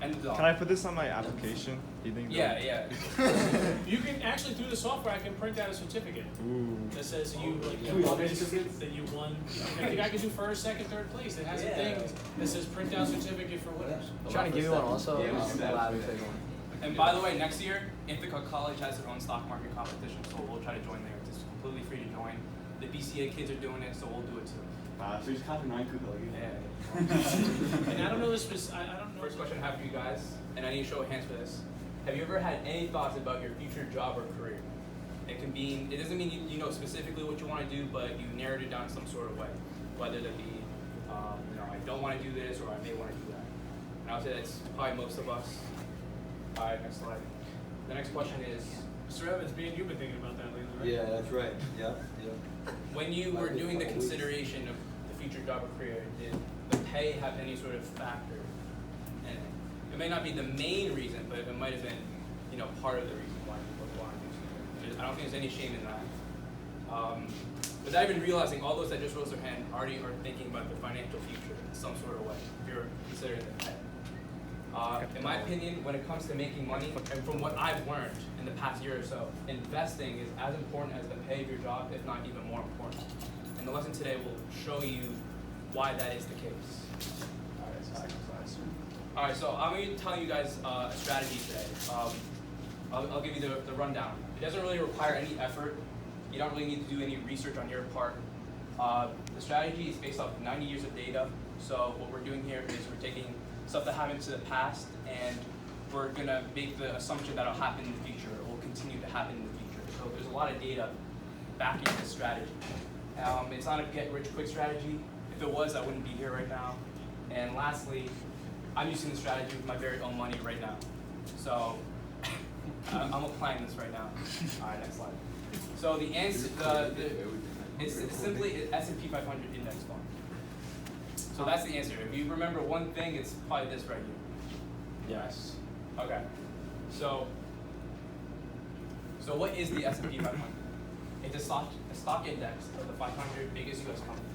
And the dollar. Can I put this on my application? Do you think? Yeah. You can actually, through the software, I can print out a certificate that says that you won this, that you won. I think I can do first, second, third place. It has a thing that says print out certificate for winners. Trying to give you one also. And by the way, next year, Ithaca College has their own stock market competition, so we'll try to join there. It's completely free to join. The BCA kids are doing it, so we'll do it too. So he's copying 9 cook. Yeah. And I don't know this. I don't know. First question I have for you guys, and I need to show of hands for this. Have you ever had any thoughts about your future job or career? It doesn't mean you know specifically what you want to do, but you narrowed it down some sort of way. Whether that be, I don't want to do this, or I may want to do that. And I would say that's probably most of us. All right, next slide. The next question is, Mr. Evans, me and you've been thinking about that lately, right? Yeah, that's right. Yeah. when you were doing the consideration of the future job or career, did the pay have any sort of factor in it? It may not be the main reason, but it might have been, part of the reason why people want to do something. I don't think there's any shame in that. Without even realizing, all those that just rose their hand already are thinking about their financial future in some sort of way, if you're considering the pay. In my opinion, when it comes to making money, and from what I've learned in the past year or so, investing is as important as the pay of your job, if not even more important. And the lesson today will show you why that is the case. All right, so I'm going to tell you guys a strategy today. I'll give you the rundown. It doesn't really require any effort. You don't really need to do any research on your part. The strategy is based off 90 years of data. So what we're doing here is we're taking stuff that happened to the past, and we're gonna make the assumption that it'll happen in the future, or will continue to happen in the future. So there's a lot of data backing this strategy. It's not a get-rich-quick strategy. If it was, I wouldn't be here right now. And lastly, I'm using the strategy with my very own money right now. So I'm applying this right now. All right, next slide. So the answer, it's simply an S&P 500 index fund. So that's the answer. If you remember one thing, it's probably this right here. Yes. Okay. So what is the S&P 500? It's a stock index of the 500 biggest U.S. companies.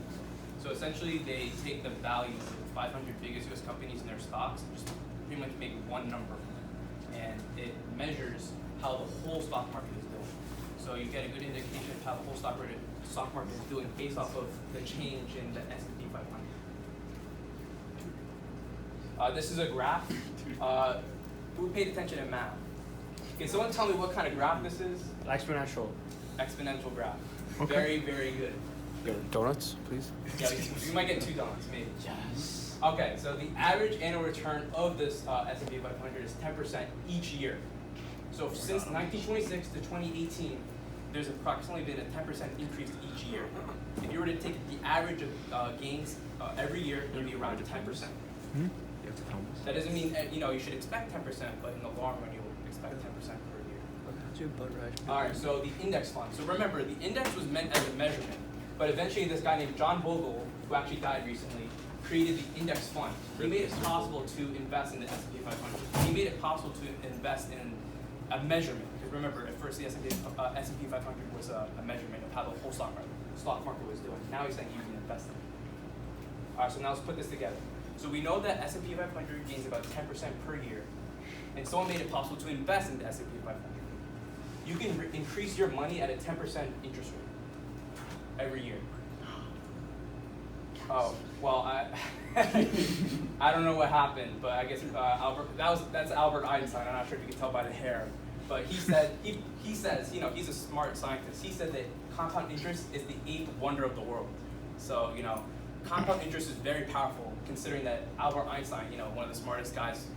So essentially, they take the values of the 500 biggest U.S. companies and their stocks, and just pretty much make one number, and it measures how the whole stock market is doing. So you get a good indication of how the whole stock market is doing based off of the change in the S&P 500. This is a graph. Who paid attention in math? Can someone tell me what kind of graph this is? Exponential. Exponential graph. Okay. Very, very good. Donuts, please. Yeah, you might get 2 donuts, maybe. Yes. Okay, so the average annual return of this S&P 500 is 10% each year. So since 1926 to 2018, there's approximately been a 10% increase each year. If you were to take the average of gains every year, it would be around 10%. That doesn't mean you should expect 10%, but in the long run, you'll expect 10% per year. All right, so the index fund. So remember, the index was meant as a measurement, but eventually this guy named John Bogle, who actually died recently, created the index fund. He made it possible to invest in the S&P 500. He made it possible to invest in a measurement. Because remember, at first the S&P 500 was a measurement of how the whole stock market was doing. Now he's saying you can invest in it. All right, so now let's put this together. So we know that S&P 500 gains about 10% per year, and someone made it possible to invest in the S&P 500. You can increase your money at a 10% interest rate every year. Oh, well, I don't know what happened, but I guess that's Albert Einstein. I'm not sure if you can tell by the hair, but he said he says he's a smart scientist. He said that compound interest is the 8th wonder of the world. So compound interest is very powerful, considering that Albert Einstein, one of the smartest guys,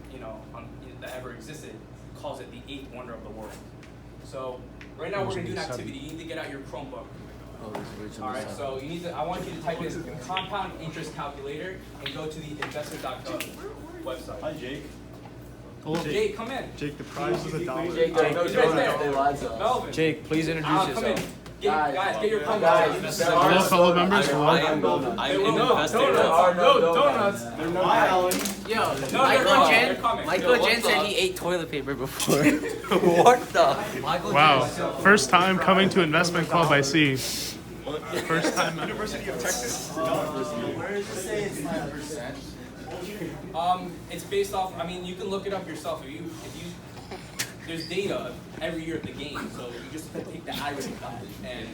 that ever existed, calls it the 8th wonder of the world. So right now we're gonna do an activity. You need to get out your Chromebook. All right. So I want you to type in compound interest calculator and go to the investor.gov website. Hi, Jake. Hello. Jake, come in. Jake, the prize was $1. Jake, He's right there. Melvin. Jake, please introduce Come in. yourself. Guys, get your Chromebook. Hello, fellow members. Hello. I'm an investor. Donuts. They're not Alan. Yo, They're coming. Michael Jen said he ate toilet paper before. What the? Wow, first time coming to Investment Club, I see. First time. University of Texas. Where does it say it's 9%? It's based off. I mean, you can look it up yourself. If you, there's data every year of the game, so you just have to take the average of that. And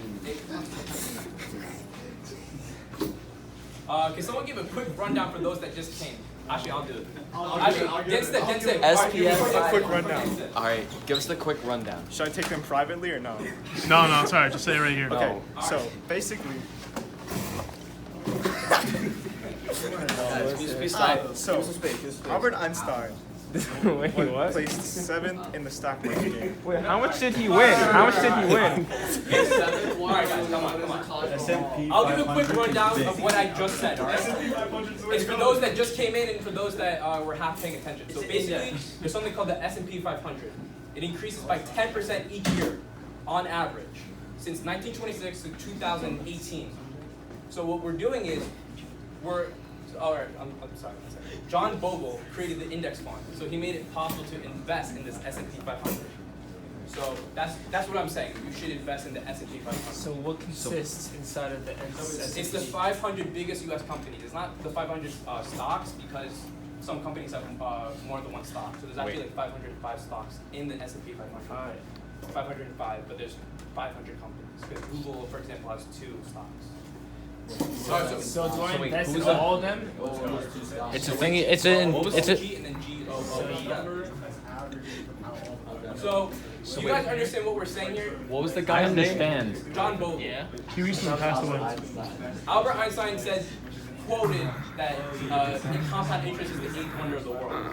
can someone give a quick rundown for those that just came? Actually, I'll do it. Actually, Densick. SPF. A quick rundown. All right, give us the quick rundown. Should I take them privately or no? No, it's alright. Just say it right here. Okay, so basically, so Albert Einstein Wait, what? placed 7th in the stock market game. Wait, how much did he win? How much did he win? Alright guys, come on. I'll give a quick rundown of what I just said, alright? It's for those that just came in and for those that were half paying attention. So basically, there's something called the S&P 500. It increases by 10% each year, on average, since 1926 to 2018. So what we're doing is, alright, I'm sorry. John Bogle created the index fund, so he made it possible to invest in this S&P 500. So that's what I'm saying. You should invest in the S&P 500. So what consists inside of the S&P? It's the 500 biggest U.S. companies. It's not the 500 stocks because some companies have more than one stock. So there's actually like 505 stocks in the S&P 500. 505, but there's 500 companies. Because Google, for example, has 2 stocks. So do I invest in who's all of them? It's a thing. It's a. G and then GOO. So you guys understand what we're saying here? What was the guy's name? John Bogle. Yeah. He recently passed away. Albert Einstein said, quoted that compound interest is the 8th wonder of the world.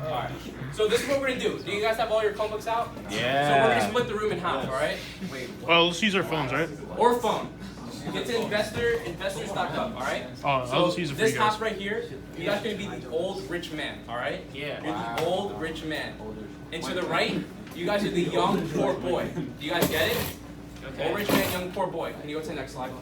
Alright, so this is what we're gonna do. Do you guys have all your Chromebooks out? Yeah. So we're gonna split the room in half, alright? Well, let's use our phones, right? Or phone. Get to investors.gov, alright? Oh, I'll just use it for this you guys. half right here, you guys are gonna be the old rich man, alright? Yeah. You're the old rich man. And to the right, you guys are the young poor boy. Do you guys get it? Okay. Old rich man, young poor boy. Can you go to the next slide, please?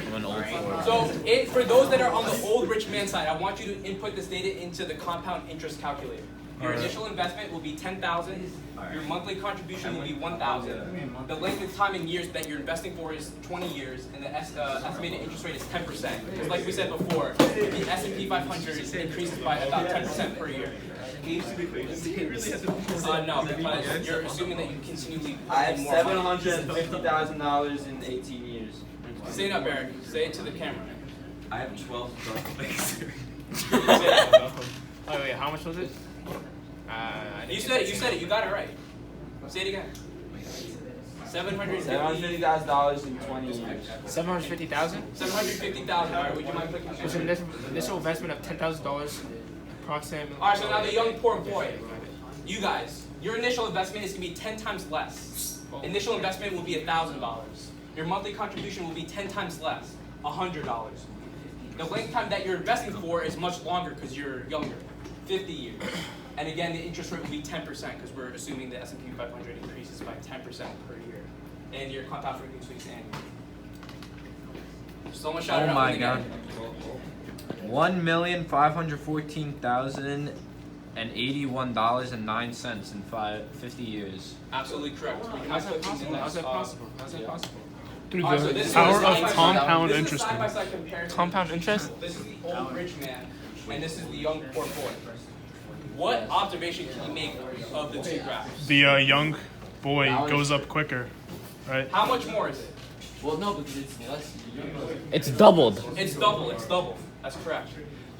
I'm an old fool. So, for those that are on the old rich man side, I want you to input this data into the compound interest calculator. Your initial investment will be $10,000. Your monthly contribution will be $1,000. The length of time in years that you're investing for is 20 years, and the estimated interest rate is 10%. Because, like we said before, the S&P 500 increases by about 10% per year. No, because you're assuming that you continually. I have more money. $750,000 in 18 years. Say it up, Eric. Say it to the camera. I have 12 Say it. Oh wait, how much was it? You said it. You got it right. Say it again. $750,000 in 20 years. 750,000. 750,000. All right. Would you mind clicking on It's an initial investment of $10,000, approximately. All right. So now the young poor boy. You guys, your initial investment is gonna be 10 times less. Initial investment will be $1,000. Your monthly contribution will be 10 times less, $100. The length time that you're investing for is much longer because you're younger, 50 years. And again, the interest rate will be 10% because we're assuming the S&P 500 increases by 10% per year. And your compound frequency is annual. Someone shout it out. Oh my god. $1,514,081.09 in 50 years. Absolutely correct. How's that possible? How's that possible? How's that possible? Through Alright, so the this is power a of side-by-side- compound this is a interest. side-by-side comparison. Compound interest? This is the old rich man, and this is the young poor boy. What observation can you make of the two graphs? The young boy goes up quicker, right? How much more is it? Well, no, because it's less. It's doubled. It's double. That's correct.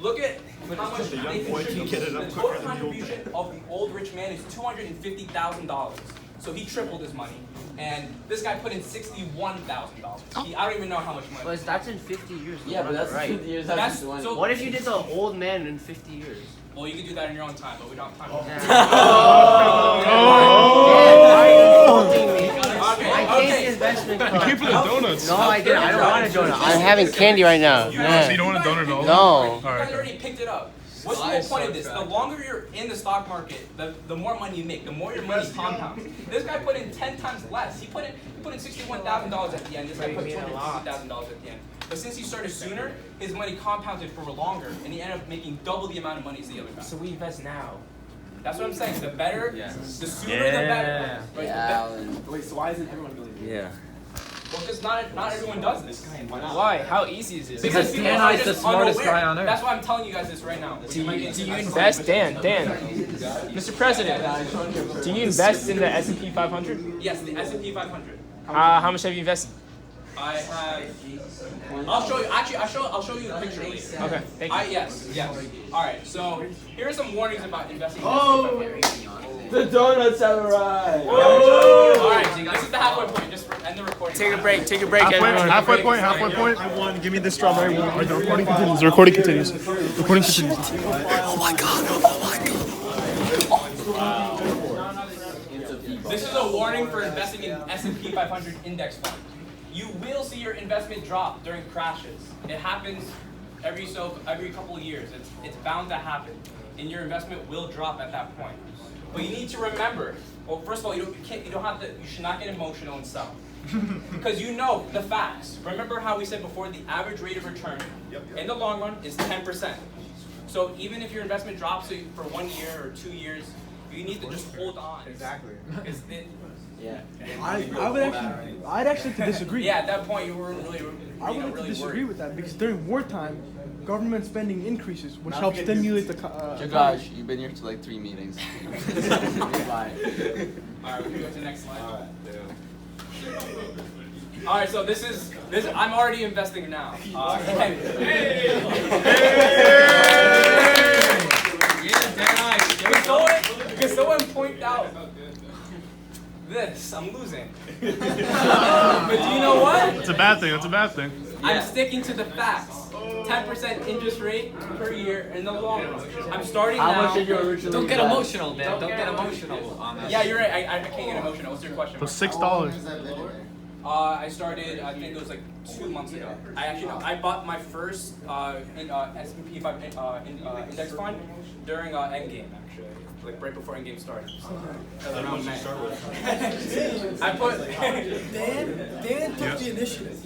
Look at how much The young they boy can get it up The quicker total than the old contribution of the old rich man is $250,000. So he tripled his money, and this guy put in $61,000. I don't even know how much money. But that's in 50 years. Yeah, but that's right. 50 years That's after 20. so. What if you did the old man in 50 years? Well, you can do that in your own time, but we don't have time. Why are you insulting me? I take the investment You came card. for the donuts. No, I didn't. I don't want a donut. I'm having candy right now. So you don't want a donut at all? No. You Alright. guys already picked it up. What's the whole point of this? The longer you're in the stock market, the more money you make, the more your money compounds. This guy put in 10 times less. He put in $61,000 at the end. This guy put $250,000 at the end. But since he started sooner, his money compounded for longer, and he ended up making double the amount of money as the other guy. So we invest now. That's what I'm saying. The better, the sooner, the better. Right? Yeah, Alan. Wait, so why isn't everyone doing it? Yeah. Well, because not everyone does this. Why? How easy is this? Because people Dan are is the just smartest unaware. guy on earth. That's why I'm telling you guys this right now. Do you invest, Dan, Mr. President, do you invest in the S&P 500? Yes, the S&P 500. How much have you invested? I have. I'll show you. Actually, I'll show you the picture later. Okay, thank you. Yes. All right. So here are some warnings about investing in S&P 500. The donut samurai. All right. This is the halfway point. Just end the recording. Take a break, Halfway point. I won. Give me the strawberry one. Alright, the recording continues. The recording continues. This is a warning for investing in S&P 500 index fund. You will see your investment drop during crashes. It happens every couple of years. It's bound to happen, and your investment will drop at that point. But you need to remember. Well, first of all, you should not get emotional and sell, because you know the facts. Remember how we said before, the average rate of return in the long run is 10%. So even if your investment drops for 1 year or 2 years, you need to just hold on. Exactly. I'd actually like to disagree. Yeah, at that point you were really, I would like to really disagree worried. with that because during wartime, government spending increases, which helps stimulate the. Gosh, you've been here to like 3 meetings. Bye. Alright, we can go to the next slide. Alright, so this is I'm already investing now. Can someone point out this? I'm losing. But do you know what? It's a bad thing. That's a bad thing. I'm sticking to the facts. 10% interest rate per year in the long run. I'm starting now. How much did you originally Don't get invest? emotional, Dan. Don't get emotional on this. Yeah, you're right. I can't get emotional. What's your question? So $6. I started, I think it was like 2 months ago. I bought my first S&P 500 index fund during Endgame, actually. Like right before Endgame started. Around May. I put... Dan took the initiative.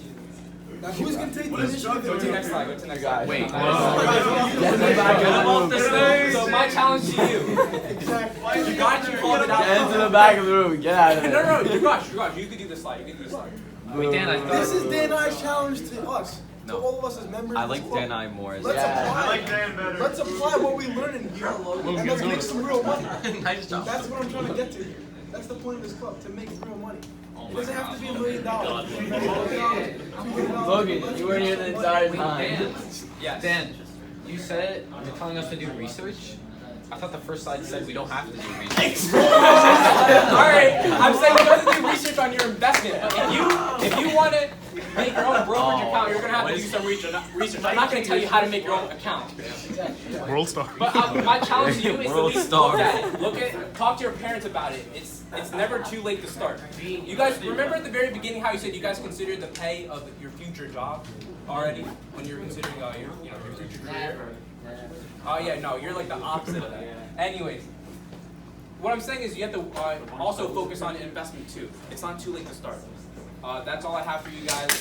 Now who's gonna take the initiative? Go to the next slide. Go to the next slide. Wait. So my challenge to you. You got to call it out. Get into the back of the room. Get out of there. No, you got. You could do this slide. You can do this slide. Wait, Dan, I This is thought. Dan I's challenge to us. To all of us as members. I of this like club. Dan I more as Let's apply. Dan better. Let's apply what we learn in here and let's make some real money. Nice job. That's what I'm trying to get to here. That's the point of this club, to make real money. It doesn't have to be $1 million. Logan, you weren't here the entire time. Yes. Dan, you said you're telling us to do research. I thought the first slide said we don't have to do research. Alright, I'm saying you have to do research on your investment. But if you want to make your own brokerage account, you're going to have to do some research. I'm not going to tell you how to make your own account. World Star. But my challenge to you is to at World least star. look at it. Talk to your parents about it. It's never too late to start. You guys remember at the very beginning how you said you guys considered the pay of your future job already when you're considering your future career? Oh yeah, no, you're like the opposite of that. Anyways, what I'm saying is you have to also focus on investment too. It's not too late to start. That's all I have for you guys.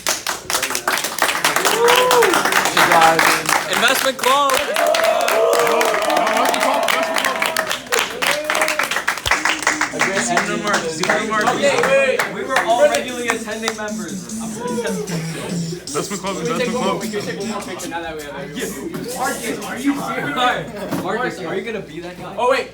Investment club. Okay, wait. We were all regularly attending members. Investment club. We can take one more picture now that we have everyone. Marcus, are you gonna be that guy? Oh wait.